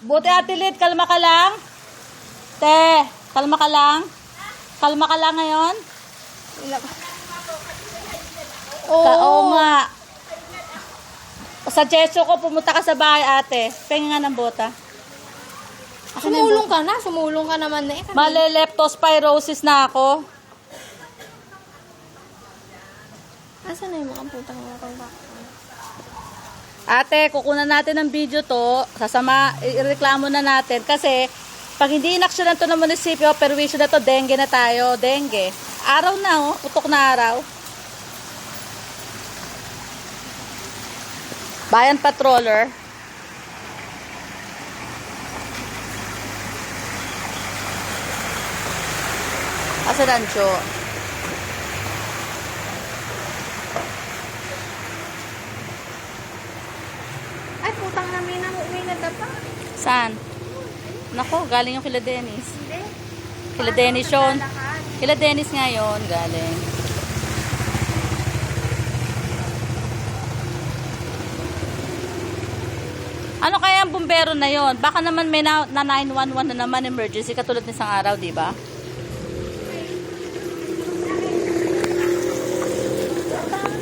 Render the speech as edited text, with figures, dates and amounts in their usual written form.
Buti Ate Lid, kalma ka lang. Te, kalma ka lang. Kalma ka lang ngayon. Oo nga. Sa Jeso ko, pumunta ka sa bahay, ate. Pengen nga ng bota. Sumulong ka naman na eh. Mali, leptospirosis na ako. Asan na yung mga putang mga Ate, kukunan natin ng video to. Ireklamo na natin. Kasi, pag hindi inaksyonan to ng munisipyo, perwisyo na to, dengue na tayo. Dengue. Araw na, oh. Putok na araw. Bayan Patroller. Asa Rancho? Ay, putang na may nadapa. Saan? Nako, galing yung kila Dennis. Hindi. Kila Dennis yun. Kila Dennis nga yun, galing. Ano kaya ang bumbero na yon? Baka naman may na 911 na naman emergency katulad ng isang araw, di ba?